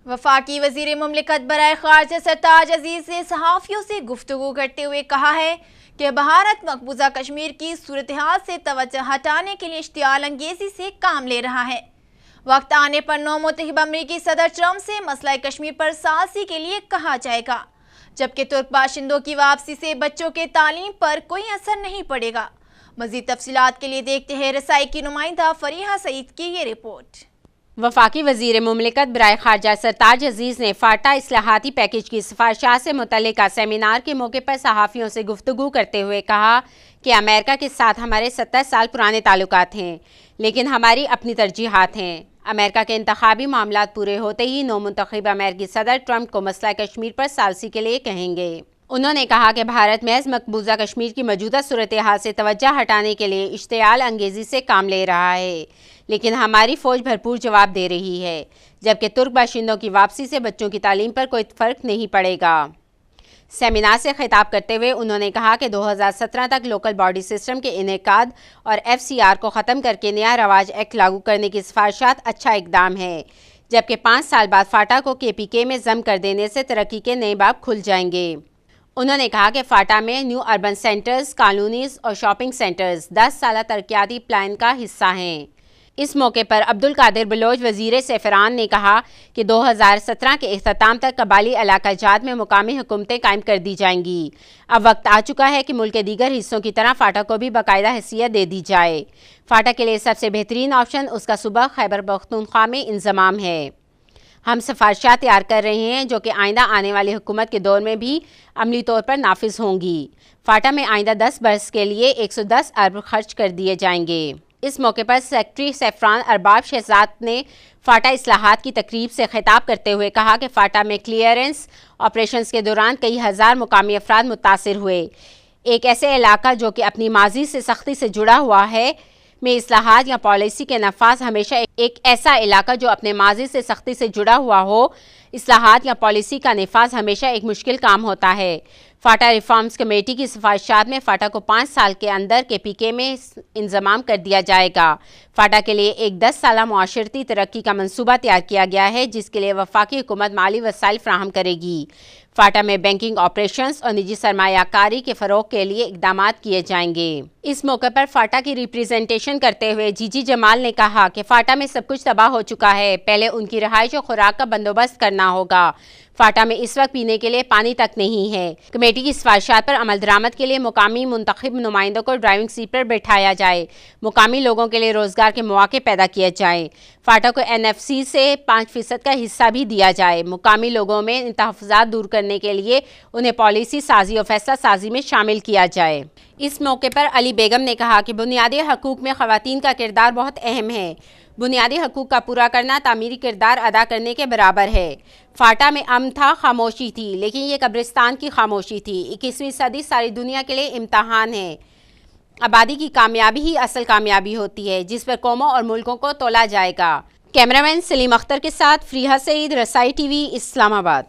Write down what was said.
وفاقی وزیر مملکت برائے خارجہ سرتاج عزیز نے صحافیوں سے گفتگو کرتے ہوئے کہا ہے کہ بھارت مقبوضہ کشمیر کی صورتحال سے توجہ ہٹانے کے لیے اشتعال انگیزی سے کام لے رہا ہے۔ وقت آنے پر نو منتخب امریکی صدر ٹرمپ سے مسئلہ کشمیر پر ثالثی کے لیے کہا جائے گا، جبکہ ترک باشندوں کی واپسی سے بچوں کے تعلیم پر کوئی اثر نہیں پڑے گا۔ مزید تفصیلات کے لیے دیکھتے ہیں رسائی کی نمائندہ فریحہ سعید کی یہ رپورٹ۔ وفاقی وزیر مملکت برائے خارجہ سرتاج عزیز نے فاٹا اصلاحاتی پیکیج کی سفارشات سے متعلقہ سیمینار کے موقع پر صحافیوں سے گفتگو کرتے ہوئے کہا کہ امریکہ کے ساتھ ہمارے 70 سال پرانے تعلقات ہیں، لیکن ہماری اپنی ترجیحات ہیں۔ امریکہ کے انتخابی معاملات پورے ہوتے ہی نو منتخب امریکی صدر ٹرمپ کو مسئلہ کشمیر پر ثالثی کے لیے کہیں گے۔ انہوں نے کہا کہ بھارت محض مقبوضہ کشمیر کی موجودہ صورتحال سے توجہ ہٹانے کے لیے اشتعال انگیزی سے کام لے رہا ہے، لیکن ہماری فوج بھرپور جواب دے رہی ہے، جبکہ ترک باشندوں کی واپسی سے بچوں کی تعلیم پر کوئی فرق نہیں پڑے گا۔ سیمینار سے خطاب کرتے ہوئے انہوں نے کہا کہ 2017 تک لوکل باڈی سسٹم کے انعقاد اور FCR کو ختم کر کے نیا رواج ایکٹ لاگو کرنے کی سفارشات اچھا اقدام ہے، جبکہ 5 سال بعد فاٹا کو KPK میں ضم کر دینے سے ترقی کے نئے باب کھل جائیں گے۔ انہوں نے کہا کہ فاٹا میں نیو اربن سینٹرز، کالونیز اور شاپنگ سینٹرز 10 سالہ ترقیاتی پلان کا حصہ ہیں۔ اس موقع پر عبدالقادر بلوچ وزیر سیفران نے کہا کہ 2017 کے اختتام تک قبائلی علاقہ جات میں مقامی حکومتیں قائم کر دی جائیں گی۔ اب وقت آ چکا ہے کہ ملک کے دیگر حصوں کی طرح فاٹا کو بھی باقاعدہ حیثیت دے دی جائے۔ فاٹا کے لیے سب سے بہترین آپشن اس کا صوبہ خیبر پختونخوا میں انضمام ہے۔ ہم سفارشات تیار کر رہے ہیں جو کہ آئندہ آنے والی حکومت کے دور میں بھی عملی طور پر نافذ ہوں گی۔ فاٹا میں آئندہ 10 برس کے لیے 110 ارب خرچ کر دیے جائیں گے۔ اس موقع پر سیکرٹری سیفران ارباب شہزاد نے فاٹا اصلاحات کی تقریب سے خطاب کرتے ہوئے کہا کہ فاٹا میں کلیئرنس آپریشنز کے دوران کئی ہزار مقامی افراد متاثر ہوئے۔ ایک ایسے علاقہ جو کہ اپنی ماضی سے سختی سے جڑا ہوا ہے میں اصلاحات یا پالیسی کے نفاذ ہمیشہ ایک ایسا علاقہ جو اپنے ماضی سے سختی سے جڑا ہوا ہو، اصلاحات یا پالیسی کا نفاذ ہمیشہ ایک مشکل کام ہوتا ہے۔ فاٹا ریفارمز کمیٹی کی سفارشات میں فاٹا کو 5 سال کے اندر KPK میں انضمام کر دیا جائے گا۔ فاٹا کے لیے ایک 10 سالہ معاشرتی ترقی کا منصوبہ تیار کیا گیا ہے جس کے لیے وفاقی حکومت مالی وسائل فراہم کرے گی۔ فاٹا میں بینکنگ آپریشنز اور نجی سرمایہ کاری کے فروغ کے لیے اقدامات کیے جائیں گے۔ اس موقع پر فاٹا کی ریپریزنٹیشن کرتے ہوئے جی جمال نے کہا کہ فاٹا میں سب کچھ تباہ ہو چکا ہے، پہلے ان کی رہائش اور خوراک کا بندوبست کرنا ہوگا۔ فاٹا میں اس وقت پینے کے لیے پانی تک نہیں ہے۔ کمیٹی کی سفارشات پر عمل درآمد کے لیے مقامی منتخب نمائندوں کو ڈرائیونگ سیٹ پر بٹھایا جائے، مقامی لوگوں کے لیے روزگار کے مواقع پیدا کیے جائیں۔ فاٹا کو NFC سے 5% کا حصہ بھی دیا جائے۔ مقامی لوگوں میں تحفظات دور کرنے کے لیے انہیں پالیسی سازی اور فیصلہ سازی میں شامل کیا جائے۔ اس موقع پر علی بیگم نے کہا کہ بنیادی حقوق میں خواتین کا کردار بہت اہم ہے۔ بنیادی حقوق کا پورا کرنا تعمیری کردار ادا کرنے کے برابر ہے۔ فاٹا میں امن تھا، خاموشی تھی، لیکن یہ قبرستان کی خاموشی تھی۔ 21ویں صدی ساری دنیا کے لیے امتحان ہے۔ آبادی کی کامیابی ہی اصل کامیابی ہوتی ہے جس پر قوموں اور ملکوں کو تولا جائے گا۔ کیمرامین سلیم اختر کے ساتھ فریحہ سعید، رسائی TV، اسلام آباد۔